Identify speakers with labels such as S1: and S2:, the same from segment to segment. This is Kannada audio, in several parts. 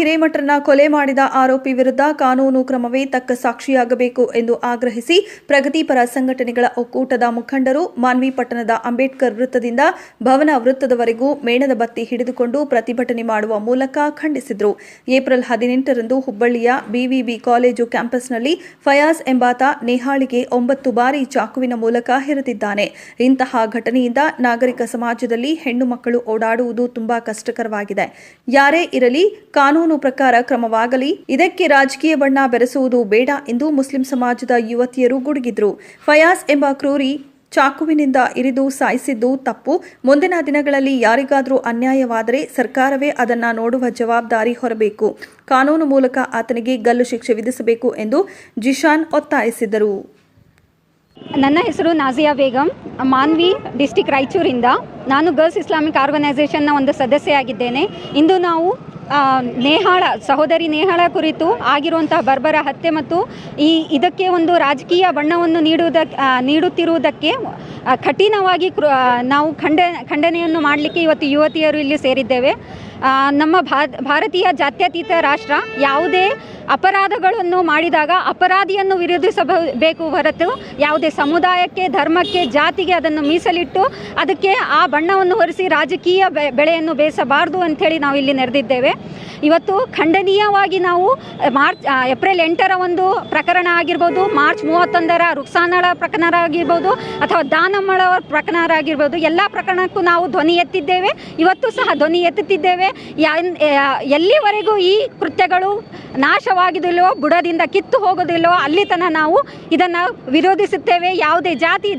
S1: ಹಿರೇಮಠರನ್ನ ಕೊಲೆ ಮಾಡಿದ ಆರೋಪಿ ವಿರುದ್ಧ ಕಾನೂನು ಕ್ರಮವೇ ತಕ್ಕ ಸಾಕ್ಷಿಯಾಗಬೇಕು ಎಂದು ಆಗ್ರಹಿಸಿ ಪ್ರಗತಿಪರ ಸಂಘಟನೆಗಳ ಒಕ್ಕೂಟದ ಮುಖಂಡರು ಮಾನ್ವಿ ಪಟ್ಟಣದ ಅಂಬೇಡ್ಕರ್ ವೃತ್ತದಿಂದ ಭವನ ವೃತ್ತದವರೆಗೂ ಮೇಣದ ಬತ್ತಿ ಹಿಡಿದುಕೊಂಡು ಪ್ರತಿಭಟನೆ ಮಾಡುವ ಮೂಲಕ ಖಂಡಿಸಿದರು. ಏಪ್ರಿಲ್ 18ರಂದು ಹುಬ್ಬಳ್ಳಿಯ ಬಿವಿಬಿ ಕಾಲೇಜು ಕ್ಯಾಂಪಸ್ನಲ್ಲಿ ಫಯಾಜ್ ಎಂಬಾತ ನೇಹಾಳಿಗೆ 9 ಬಾರಿ ಚಾಕುವಿನ ಮೂಲಕ ಹಿರಿದಿದ್ದಾನೆ. ಇಂತಹ ಘಟನೆಯಿಂದ ನಾಗರಿಕ ಸಮಾಜದಲ್ಲಿ ಹೆಣ್ಣು ಮಕ್ಕಳು ಓಡಾಡುವುದು ತುಂಬಾ ಕಷ್ಟಕರವಾಗಿದೆ. ಯಾರೇ ಇರಲಿ ಕಾನೂನು ಪ್ರಕಾರ ಕ್ರಮವಾಗಲಿ, ಇದಕ್ಕೆ ರಾಜಕೀಯ ಬಣ್ಣ ಬೆರೆಸುವುದು ಬೇಡ ಎಂದು ಮುಸ್ಲಿಂ ಸಮಾಜದ ಯುವತಿಯರು ಗುಡುಗಿದ್ರು. ಫಯಾಜ್ ಎಂಬ ಕ್ರೂರಿ ಚಾಕುವಿನಿಂದ ಇರಿದು ಸಾಯಿಸಿದ್ದು ತಪ್ಪು. ಮುಂದಿನ ದಿನಗಳಲ್ಲಿ ಯಾರಿಗಾದರೂ ಅನ್ಯಾಯವಾದರೆ ಸರ್ಕಾರವೇ ಅದನ್ನ ನೋಡುವ ಜವಾಬ್ದಾರಿ ಹೊರಬೇಕು. ಕಾನೂನು ಮೂಲಕ ಆತನಿಗೆ ಗಲ್ಲು ಶಿಕ್ಷೆ ವಿಧಿಸಬೇಕು ಎಂದು ಜಿಶಾನ್ ಒತ್ತಾಯಿಸಿದರು.
S2: ನನ್ನ ಹೆಸರು ನಾಜಿಯಾ ಬೇಗಂ, ಮಾನ್ವಿ ಡಿಸ್ಟಿಕ್ ರಾಯಚೂರಿಂದ. ನಾನು ಗರ್ಲ್ಸ್ ಇಸ್ಲಾಮಿಕ್ ಆರ್ಗನೈಸೇಷನ್ನ ಒಂದು ಸದಸ್ಯೆಯಾಗಿದ್ದೇನೆ. ಇಂದು ನಾವು ಸಹೋದರಿ ನೇಹಾಳ ಕುರಿತು ಆಗಿರುವಂತಹ ಬರ್ಬರ ಹತ್ಯೆ ಮತ್ತು ಇದಕ್ಕೆ ಒಂದು ರಾಜಕೀಯ ಬಣ್ಣವನ್ನು ನೀಡುತ್ತಿರುವುದಕ್ಕೆ ಕಠಿಣವಾಗಿ ನಾವು ಖಂಡನೆಯನ್ನು ಮಾಡಲಿಕ್ಕೆ ಇವತ್ತು ಯುವತಿಯರು ಇಲ್ಲಿ ಸೇರಿದ್ದೇವೆ. ನಮ್ಮ ಭಾರತೀಯ ಜಾತ್ಯತೀತ ರಾಷ್ಟ್ರ ಯಾವುದೇ ಅಪರಾಧಗಳನ್ನು ಮಾಡಿದಾಗ ಅಪರಾಧಿಯನ್ನು ವಿರೋಧಿಸಬೇಕು ಹೊರತು ಯಾವುದೇ ಸಮುದಾಯಕ್ಕೆ, ಧರ್ಮಕ್ಕೆ, ಜಾತಿಗೆ ಅದನ್ನು ಮೀಸಲಿಟ್ಟು ಅದಕ್ಕೆ ಆ ಬಣ್ಣವನ್ನು ಹೊರಿಸಿ ರಾಜಕೀಯ ಬೆಳೆಯನ್ನು ಬೇಯಿಸಬಾರ್ದು ಅಂಥೇಳಿ ನಾವು ಇಲ್ಲಿ ನೆರೆದಿದ್ದೇವೆ. ಇವತ್ತು ಖಂಡನೀಯವಾಗಿ ನಾವು ಏಪ್ರಿಲ್ 8ರ ಒಂದು ಪ್ರಕರಣ ಆಗಿರ್ಬೋದು, ಮಾರ್ಚ್ 31ರ ರುಕ್ಸಾನಳ ಪ್ರಕರಣ ಆಗಿರ್ಬೋದು ಅಥವಾ ದಾನಮ್ಮಳ ಪ್ರಕರಣ ಆಗಿರ್ಬೋದು, ಎಲ್ಲ ಪ್ರಕರಣಕ್ಕೂ ನಾವು ಧ್ವನಿ ಎತ್ತಿದ್ದೇವೆ. ಇವತ್ತು ಸಹ ಧ್ವನಿ ಎತ್ತುತ್ತಿದ್ದೇವೆ. ಎಲ್ಲಿವರೆಗೂ ಈ ಕೃತ್ಯಗಳು ನಾಶವಾಗಿದಿಲ್ಲವೋ, ಬುಡದಿಂದ ಕಿತ್ತು ಹೋಗೋದಿಲ್ಲವೋ ಅಲ್ಲಿ ತನಕ ನಾವು ಇದನ್ನು ವಿರೋಧಿಸುತ್ತೇವೆ. ಯಾವುದೇ ಜಾತಿ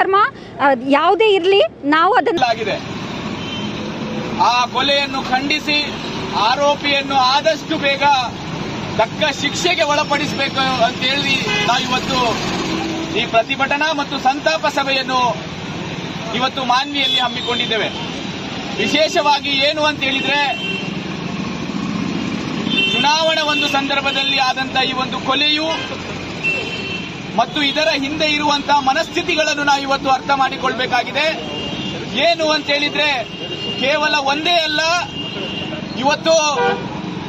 S2: ಧರ್ಮ ಯಾವುದೇ ಇರಲಿ, ನಾವು ಅದನ್ನು
S3: ಆ ಕೊಲೆಯನ್ನು ಖಂಡಿಸಿ ಆರೋಪಿಯನ್ನು ಆದಷ್ಟು ಬೇಗ ತಕ್ಕ ಶಿಕ್ಷೆಗೆ ಒಳಪಡಿಸಬೇಕು ಅಂತ ಹೇಳಿ ನಾವು ಇವತ್ತು ಈ ಪ್ರತಿಭಟನಾ ಮತ್ತು ಸಂತಾಪ ಸಭೆಯನ್ನು ಇವತ್ತು ಮಾನ್ವಿಯಲ್ಲಿ ಹಮ್ಮಿಕೊಂಡಿದ್ದೇವೆ. ವಿಶೇಷವಾಗಿ ಏನು ಅಂತ ಹೇಳಿದ್ರೆ, ಚುನಾವಣಾ ಒಂದು ಸಂದರ್ಭದಲ್ಲಿ ಆದಂತಹ ಈ ಒಂದು ಕೊಲೆಯು ಮತ್ತು ಇದರ ಹಿಂದೆ ಇರುವಂತಹ ಮನಸ್ಥಿತಿಗಳನ್ನು ನಾವು ಇವತ್ತು ಅರ್ಥ ಮಾಡಿಕೊಳ್ಬೇಕಾಗಿದೆ. ಏನು ಅಂತ ಹೇಳಿದ್ರೆ, ಕೇವಲ ಒಂದೇ ಅಲ್ಲ, ಇವತ್ತು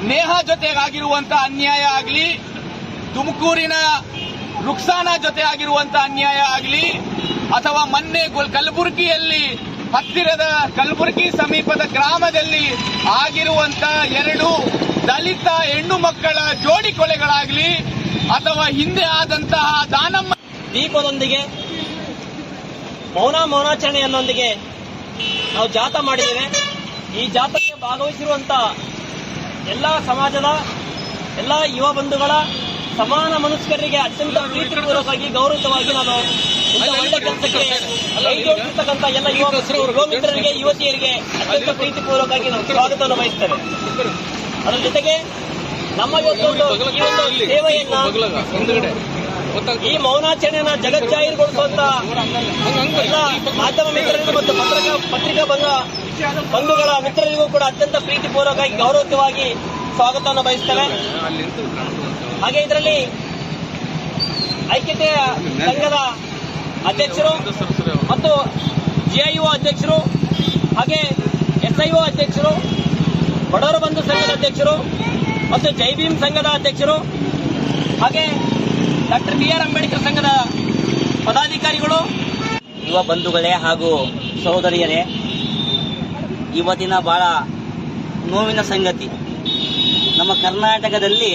S3: ನೇಹಾ ಜೊತೆಗಾಗಿರುವಂತಹ ಅನ್ಯಾಯ ಆಗಲಿ, ತುಮಕೂರಿನ ರುಕ್ಸಾನಾ ಜೊತೆ ಆಗಿರುವಂತಹ ಅನ್ಯಾಯ ಆಗಲಿ, ಅಥವಾ ಮೊನ್ನೆ ಕಲಬುರಗಿಯಲ್ಲಿ ಹತ್ತಿರದ ಕಲಬುರಗಿ ಸಮೀಪದ ಗ್ರಾಮದಲ್ಲಿ ಆಗಿರುವಂತಹ 2 ದಲಿತ ಹೆಣ್ಣು ಮಕ್ಕಳ ಜೋಡಿ ಕೊಲೆಗಳಾಗಲಿ, ಅಥವಾ ಹಿಂದೆ ಆದಂತಹ ದಾನಮ್ಮ
S4: ದೀಪದೊಂದಿಗೆ ಮೌನಾಚರಣೆಯನ್ನೊಂದಿಗೆ ನಾವು ಜಾಥಾ ಮಾಡಿದ್ದೇವೆ. ಈ ಜಾಥಾಕ್ಕೆ ಭಾಗವಹಿಸಿರುವಂತಹ ಎಲ್ಲ ಸಮಾಜದ ಎಲ್ಲ ಯುವ ಬಂಧುಗಳ ಸಮಾನ ಮನಸ್ಕರಿಗೆ ಅತ್ಯಂತ ಪ್ರೀತಿಪೂರ್ವಕವಾಗಿ ಗೌರವವಾಗಿ ನಾನು ಒಳ್ಳೆ ಕೆಲಸಕ್ಕೆ ಕೈಗೊಂಡಿರ್ತಕ್ಕಂಥ ಎಲ್ಲ ಯುವ ಮಿತ್ರರಿಗೆ, ಯುವತಿಯರಿಗೆ ಅತ್ಯಂತ ಪ್ರೀತಿಪೂರ್ವಕವಾಗಿ ನಾವು ಸ್ವಾಗತವನ್ನು ಬಯಸ್ತೇವೆ. ಅದರ ಜೊತೆಗೆ ನಮ್ಮ ಇವತ್ತು ಈ ಒಂದು ಸೇವೆಯನ್ನ, ಈ ಮೌನಾಚರಣೆಯನ್ನ ಜಗಜ್ಜಾಹೀರುಗೊಳಿಸುವಂತ ಎಲ್ಲ ಮಾಧ್ಯಮ ಮಿತ್ರರಿಗೂ ಮತ್ತು ಪತ್ರಿಕಾ ಬಂಧುಗಳ ಮಿತ್ರರಿಗೂ ಕೂಡ ಅತ್ಯಂತ ಪ್ರೀತಿಪೂರ್ವಕವಾಗಿ ಗೌರವಯುತವಾಗಿ ಸ್ವಾಗತವನ್ನು ಬಯಸ್ತೇವೆ. ಹಾಗೆ ಇದರಲ್ಲಿ ಐಕ್ಯತೆಯ ಸಂಘದ ಅಧ್ಯಕ್ಷರು ಮತ್ತು ಜಿಐಒ ಅಧ್ಯಕ್ಷರು, ಹಾಗೆ ಎಸ್ಐಒ ಅಧ್ಯಕ್ಷರು, ಬಡವರ ಬಂಧು ಸಂಘದ ಅಧ್ಯಕ್ಷರು ಮತ್ತು ಜೈ ಭೀಮ್ ಸಂಘದ ಅಧ್ಯಕ್ಷರು, ಹಾಗೆ ಡಾಕ್ಟರ್ ಬಿ.ಆರ್. ಅಂಬೇಡ್ಕರ್ ಸಂಘದ ಪದಾಧಿಕಾರಿಗಳು,
S5: ಯುವ ಬಂಧುಗಳೇ ಹಾಗೂ ಸಹೋದರಿಯರೇ, ಇವತ್ತಿನ ಬಹಳ ನೋವಿನ ಸಂಗತಿ, ನಮ್ಮ ಕರ್ನಾಟಕದಲ್ಲಿ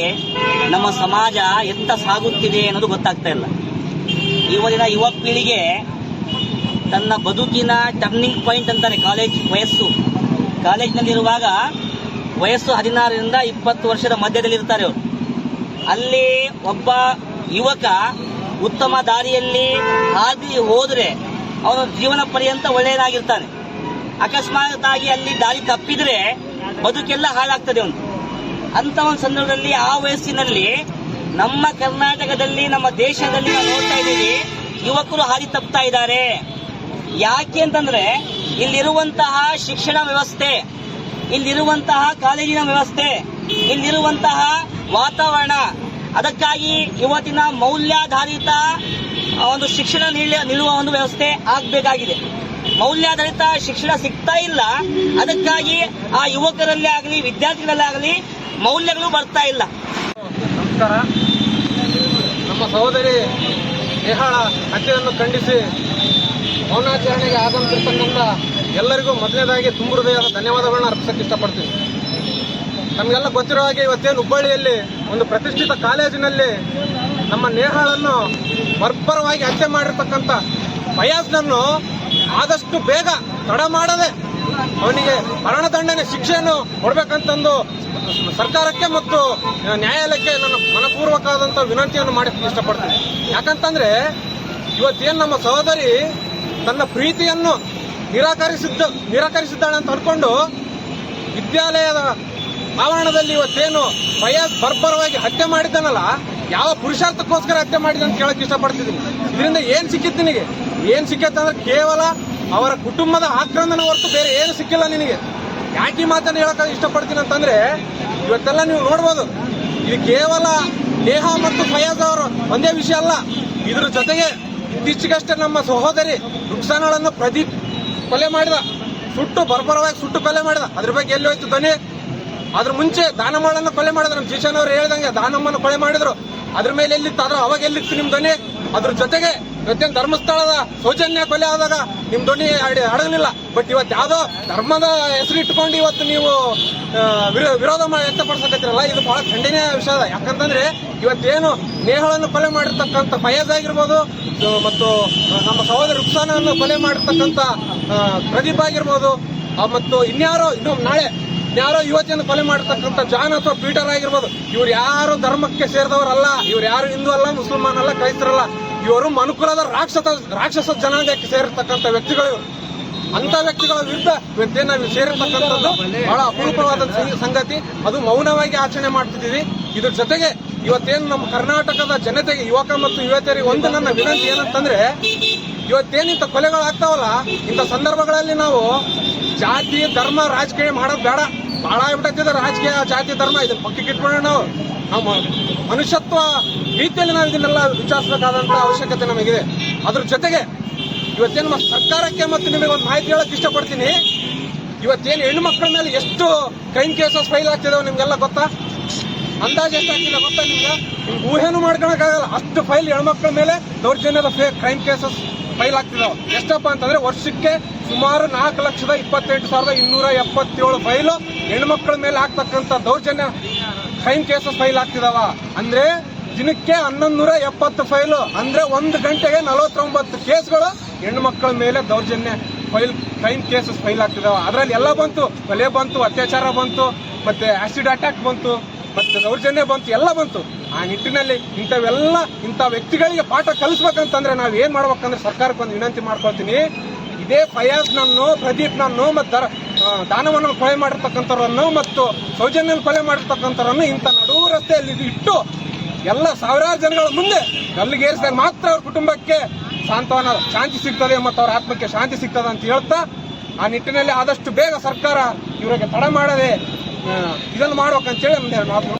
S5: ನಮ್ಮ ಸಮಾಜ ಎತ್ತ ಸಾಗುತ್ತಿದೆ ಅನ್ನೋದು ಗೊತ್ತಾಗ್ತಾ ಇಲ್ಲ. ಇವತ್ತಿನ ಯುವ ಪೀಳಿಗೆ ತನ್ನ ಬದುಕಿನ ಟರ್ನಿಂಗ್ ಪಾಯಿಂಟ್ ಅಂತಾರೆ ಕಾಲೇಜಿನಲ್ಲಿರುವಾಗ ವಯಸ್ಸು 16ರಿಂದ 20 ವರ್ಷದ ಮಧ್ಯದಲ್ಲಿರ್ತಾರೆ ಅವರು. ಅಲ್ಲಿ ಒಬ್ಬ ಯುವಕ ಉತ್ತಮ ದಾರಿಯಲ್ಲಿ ಹಾದಿ ಹೋದರೆ ಅವನ ಜೀವನ ಪರ್ಯಂತ ಒಳ್ಳೆಯದಾಗಿರ್ತಾನೆ. ಅಕಸ್ಮಾತ್ ಆಗಿ ಅಲ್ಲಿ ದಾರಿ ತಪ್ಪಿದ್ರೆ ಬದುಕೆಲ್ಲ ಹಾಳಾಗ್ತದೆ ಅವನು. ಅಂತ ಒಂದು ಸಂದರ್ಭದಲ್ಲಿ ಆ ವಯಸ್ಸಿನಲ್ಲಿ ನಮ್ಮ ಕರ್ನಾಟಕದಲ್ಲಿ, ನಮ್ಮ ದೇಶದಲ್ಲಿ ನಾವು ನೋಡ್ತಾ ಇದ್ದೀವಿ, ಯುವಕರು ಹಾದಿ ತಪ್ತಾ ಇದ್ದಾರೆ. ಯಾಕೆ ಅಂತಂದ್ರೆ, ಇಲ್ಲಿರುವಂತಹ ಶಿಕ್ಷಣ ವ್ಯವಸ್ಥೆ, ಇಲ್ಲಿರುವಂತಹ ಕಾಲೇಜಿನ ವ್ಯವಸ್ಥೆ, ಇಲ್ಲಿರುವಂತಹ ವಾತಾವರಣ, ಅದಕ್ಕಾಗಿ ಇವತ್ತಿನ ಮೌಲ್ಯಾಧಾರಿತ ಒಂದು ಶಿಕ್ಷಣ ನೀಡುವ ಒಂದು ವ್ಯವಸ್ಥೆ ಆಗಬೇಕಾಗಿದೆ. ಮೌಲ್ಯಾಧಾರಿತ ಶಿಕ್ಷಣ ಸಿಗ್ತಾ ಇಲ್ಲ. ಅದಕ್ಕಾಗಿ ಆ ಯುವಕರಲ್ಲೇ ಆಗಲಿ ವಿದ್ಯಾರ್ಥಿಗಳಲ್ಲೇ ಆಗಲಿ ಮೌಲ್ಯಗಳು ಬರ್ತಾ ಇಲ್ಲ.
S6: ನಮಸ್ಕಾರ. ನಮ್ಮ ಸಹೋದರಿ ನೇಹಾಳ ಹತ್ಯೆಯನ್ನು ಖಂಡಿಸಿ ಮೌನಾಚರಣೆಗೆ ಆಗಮಿಸಿರ್ತಕ್ಕಂಥ ಎಲ್ಲರಿಗೂ ಮೊದಲನೇದಾಗಿ ತುಂಬ ಹೃದಯದ ಧನ್ಯವಾದಗಳನ್ನ ಅರ್ಪಿಸಕ್ಕೆ ಇಷ್ಟಪಡ್ತೀನಿ. ನಮಗೆಲ್ಲ ಗೊತ್ತಿರೋ ಹಾಗೆ ಇವತ್ತೇನು ಹುಬ್ಬಳ್ಳಿಯಲ್ಲಿ ಒಂದು ಪ್ರತಿಷ್ಠಿತ ಕಾಲೇಜಿನಲ್ಲಿ ನಮ್ಮ ನೇಹಾಳನ್ನು ಬರ್ಬರವಾಗಿ ಹತ್ಯೆ ಮಾಡಿರ್ತಕ್ಕಂಥ ಫಯಾಜ್ನನ್ನು ಆದಷ್ಟು ಬೇಗ ತಡ ಮಾಡದೆ ಅವನಿಗೆ ಮರಣದಂಡನೆ ಶಿಕ್ಷೆಯನ್ನು ಕೊಡಬೇಕಂತಂದು ಸರ್ಕಾರಕ್ಕೆ ಮತ್ತು ನ್ಯಾಯಾಲಯಕ್ಕೆ ನನ್ನ ಮನಪೂರ್ವಕವಾದಂಥ ವಿನಂತಿಯನ್ನು ಮಾಡಕ್ಕೆ ಇಷ್ಟಪಡ್ತೀನಿ. ಯಾಕಂತಂದ್ರೆ ಇವತ್ತೇನು ನಮ್ಮ ಸಹೋದರಿ ತನ್ನ ಪ್ರೀತಿಯನ್ನು ನಿರಾಕರಿಸಿದ್ದಾಳೆ ಅಂತ ಅನ್ಕೊಂಡು ವಿದ್ಯಾಲಯದ ಆವರಣದಲ್ಲಿ ಇವತ್ತೇನು ಫಯಾಜ್ ಬರ್ಬರವಾಗಿ ಹತ್ಯೆ ಮಾಡಿದ್ದಾನಲ್ಲ, ಯಾವ ಪುರುಷಾರ್ಥಕ್ಕೋಸ್ಕರ ಹತ್ಯೆ ಮಾಡಿದ ಅಂತ ಕೇಳಕ್ ಇಷ್ಟಪಡ್ತಿದ್ದೀನಿ. ಇದರಿಂದ ಏನ್ ಸಿಕ್ಕಿತ್ತು ನಿನಗೆ? ಏನ್ ಸಿಕ್ಕತ್ತಂದ್ರೆ ಕೇವಲ ಅವರ ಕುಟುಂಬದ ಆಕ್ರಂದನ ಹೊರತು ಬೇರೆ ಏನು ಸಿಕ್ಕಿಲ್ಲ ನಿನಗೆ. ಯಾಕೆ ಈ ಮಾತನ್ನು ಹೇಳಕ್ ಇಷ್ಟಪಡ್ತೀನಿ ಅಂತಂದ್ರೆ ಇವತ್ತೆಲ್ಲ ನೀವು ನೋಡ್ಬೋದು, ಇದು ಕೇವಲ ನೇಹಾ ಮತ್ತು ಫಯಾಜ್ ಅವರು ಒಂದೇ ವಿಷಯ ಅಲ್ಲ. ಇದ್ರ ಜೊತೆಗೆ ಇತ್ತೀಚೆಗಷ್ಟೇ ನಮ್ಮ ಸಹೋದರಿ ರುಕ್ಸಾನಾಳನ್ನು ಪ್ರದೀಪ್ ಕೊಲೆ ಮಾಡಿದ, ಬರ್ಬರವಾಗಿ ಸುಟ್ಟು ಕೊಲೆ ಮಾಡಿದ. ಅದ್ರ ಬಗ್ಗೆ ಎಲ್ಲಿ ಹೋಯ್ತು ಧ್ವನಿ? ಅದ್ರ ಮುಂಚೆ ದಾನಮ್ಮಳನ್ನು ಕೊಲೆ ಮಾಡಿದ್ರು. ನಮ್ಮ ಜಿಶನ್ ಅವರು ಹೇಳಿದಂಗೆ ದಾನಮ್ಮನ ಕೊಲೆ ಮಾಡಿದ್ರು. ಅದ್ರ ಮೇಲೆ ಎಲ್ಲಿತ್ತು? ಅದ್ರ ಅವಾಗ ಎಲ್ಲಿತ್ತು ನಿಮ್ ಧ್ವನಿ? ಅದ್ರ ಜೊತೆಗೆ ಇವತ್ತೇನು ಧರ್ಮಸ್ಥಳದ ಸೌಜನ್ಯ ಕೊಲೆ ಆದಾಗ ನಿಮ್ ಧ್ವನಿ ಅಡಗಲಿಲ್ಲ. ಬಟ್ ಇವತ್ತು ಯಾವ್ದೋ ಧರ್ಮದ ಹೆಸರು ಇಟ್ಕೊಂಡು ಇವತ್ತು ನೀವು ವಿರೋಧ ವ್ಯಕ್ತಪಡಿಸಕತ್ತಿರಲ್ಲ, ಇದು ಬಹಳ ಖಂಡನೀಯ ವಿಷಯ. ಯಾಕಂತಂದ್ರೆ ಇವತ್ತೇನು ನೇಹಾಳನ್ನು ಕೊಲೆ ಮಾಡಿರ್ತಕ್ಕಂಥ ಫಯಾಜ್ ಆಗಿರ್ಬೋದು ಮತ್ತು ನಮ್ಮ ಸಹೋದರಿ ರುಕ್ಸಾನನ್ನು ಕೊಲೆ ಮಾಡಿರ್ತಕ್ಕಂಥ ಪ್ರದೀಪ್ ಆಗಿರ್ಬೋದು ಮತ್ತು ಇನ್ನು ನಾಳೆ ಯುವತಿಯನ್ನು ಕೊಲೆ ಮಾಡಿರ್ತಕ್ಕಂಥ ಜಾನ್ ಅಥವಾ ಪೀಟರ್ ಆಗಿರ್ಬೋದು, ಇವ್ರು ಯಾರು ಧರ್ಮಕ್ಕೆ ಸೇರಿದವರಲ್ಲ. ಇವ್ರು ಯಾರು ಹಿಂದೂ ಅಲ್ಲ, ಮುಸಲ್ಮಾನ್ ಅಲ್ಲ, ಕ್ರೈಸ್ತರಲ್ಲ. ಇವರು ಮನುಕುಲದ ರಾಕ್ಷಸ ಜನಾಂಗಕ್ಕೆ ಸೇರಿರ್ತಕ್ಕಂಥ ವ್ಯಕ್ತಿಗಳು. ಅಂತ ವ್ಯಕ್ತಿಗಳ ವಿರುದ್ಧ ಇವತ್ತೇನು ನಾವು ಸೇರಿರ್ತಕ್ಕಂಥದ್ದು ಬಹಳ ಅಪರೂಪವಾದ ಸಂಗತಿ. ಅದು ಮೌನವಾಗಿ ಆಚರಣೆ ಮಾಡ್ತಿದ್ದೀವಿ. ಇದ್ರ ಜೊತೆಗೆ ಇವತ್ತೇನು ನಮ್ಮ ಕರ್ನಾಟಕದ ಜನತೆಗೆ, ಯುವಕ ಮತ್ತು ಯುವತಿಯರಿಗೆ ಒಂದು ನನ್ನ ವಿನಂತಿ ಏನಂತಂದ್ರೆ, ಇವತ್ತೇನಿಂತ ಕೊಲೆಗಳಾಗ್ತಾವಲ್ಲ, ಇಂಥ ಸಂದರ್ಭಗಳಲ್ಲಿ ನಾವು ಜಾತಿ ಧರ್ಮ ರಾಜಕೀಯ ಮಾಡೋದು ಬೇಡ. ಬಹಳ ಆಗ್ಬಿಟ್ಟಿದೆ ರಾಜಕೀಯ, ಜಾತಿ ಧರ್ಮ. ಇದನ್ನ ಪಕ್ಕಕ್ಕೆ ಇಟ್ಕೊಂಡ್ರೆ ನಾವು ಮನುಷ್ಯತ್ವ ರೀತಿಯಲ್ಲಿ ನಾವು ಇದನ್ನೆಲ್ಲ ವಿಚಾರಿಸಬೇಕಾದಂತ ಅವಶ್ಯಕತೆ ನಮಗಿದೆ. ಅದ್ರ ಜೊತೆಗೆ ಇವತ್ತೇನು ನಮ್ಮ ಸರ್ಕಾರಕ್ಕೆ ಮತ್ತು ನಿಮಗೆ ಒಂದು ಮಾಹಿತಿ ಹೇಳಕ್ ಇಷ್ಟಪಡ್ತೀನಿ. ಇವತ್ತೇನು ಹೆಣ್ಣು ಮಕ್ಕಳ ಮೇಲೆ ಎಷ್ಟು ಕ್ರೈಮ್ ಕೇಸಸ್ ಫೈಲ್ ಆಗ್ತಿದಾವೆ ನಿಮ್ಗೆಲ್ಲ ಗೊತ್ತಾ? ಅಂದಾಜು ಎಷ್ಟು ಆಗ್ತಿದೆ ಗೊತ್ತಾ ನಿಮ್ಗೆ ಊಹೆನೂ ಮಾಡ್ಕೊಳಕ್ಕಾಗಲ್ಲ. ಅಷ್ಟು ಫೈಲ್ ಹೆಣ್ಮಕ್ಳ ಮೇಲೆ ದೌರ್ಜನ್ಯದ ಕ್ರೈಮ್ ಕೇಸಸ್ ಫೈಲ್ ಆಗ್ತಿದಾವೆ. ಎಷ್ಟಪ್ಪ ಅಂತಂದ್ರೆ ವರ್ಷಕ್ಕೆ ಸುಮಾರು 4,28,277 ಫೈಲು ಹೆಣ್ಮಕ್ಳ ಮೇಲೆ ಆಗ್ತಕ್ಕಂಥ ದೌರ್ಜನ್ಯ ಕ್ರೈಮ್ ಕೇಸಸ್ ಫೈಲ್ ಆಗ್ತಿದಾವ. ಅಂದ್ರೆ ದಿನಕ್ಕೆ 1170 ಫೈಲು, ಅಂದ್ರೆ 1 ಗಂಟೆಗೆ 49 ಕೇಸ್ಗಳು ಹೆಣ್ಣು ಮಕ್ಕಳ ಮೇಲೆ ದೌರ್ಜನ್ಯ ಕ್ರೈಮ್ ಕೇಸಸ್ ಫೈಲ್ ಆಗ್ತಿದಾವ. ಅದರಲ್ಲಿ ಎಲ್ಲ ಬಂತು, ಕೊಲೆ ಬಂತು, ಅತ್ಯಾಚಾರ ಬಂತು, ಮತ್ತೆ ಆಸಿಡ್ ಅಟ್ಯಾಕ್ ಬಂತು, ಮತ್ತೆ ದೌರ್ಜನ್ಯ ಬಂತು, ಎಲ್ಲ ಬಂತು. ಆ ನಿಟ್ಟಿನಲ್ಲಿ ಇಂಥ ವ್ಯಕ್ತಿಗಳಿಗೆ ಪಾಠ ಕಲಿಸ್ಬೇಕಂತಂದ್ರೆ ನಾವ್ ಏನ್ ಮಾಡ್ಬೇಕಂದ್ರೆ ಸರ್ಕಾರಕ್ಕೆ ಒಂದು ವಿನಂತಿ ಮಾಡ್ಕೊಳ್ತೀನಿ. ಇದೇ ಫಯಾಜ್ನನ್ನು, ಪ್ರದೀಪ್ನನ್ನು ಮತ್ತು ದಾನವನ್ನು ಕೊಲೆ ಮಾಡಿರ್ತಕ್ಕಂಥವ್ರನ್ನು ಮತ್ತು ಸೌಜನ್ಯ ಕೊಲೆ ಮಾಡಿರ್ತಕ್ಕಂಥವ್ರನ್ನು ಇಂಥ ನಡು ರಸ್ತೆಯಲ್ಲಿ ಇಟ್ಟು ಎಲ್ಲ ಸಾವಿರಾರು ಜನಗಳ ಮುಂದೆ ಗಲ್ಲಿಗೇರಿಸಿದಾಗ ಮಾತ್ರ ಅವ್ರ ಕುಟುಂಬಕ್ಕೆ ಸಾಂತ್ವನ, ಶಾಂತಿ ಸಿಗ್ತದೆ ಮತ್ತು ಅವ್ರ ಆತ್ಮಕ್ಕೆ ಶಾಂತಿ ಸಿಗ್ತದೆ ಅಂತ ಹೇಳ್ತಾ, ಆ ನಿಟ್ಟಿನಲ್ಲಿ ಆದಷ್ಟು ಬೇಗ ಸರ್ಕಾರ ಇವರಿಗೆ ತಡ ಮಾಡದೆ ಇದನ್ನು ಮಾಡ್ಬೇಕಂತೇಳಿ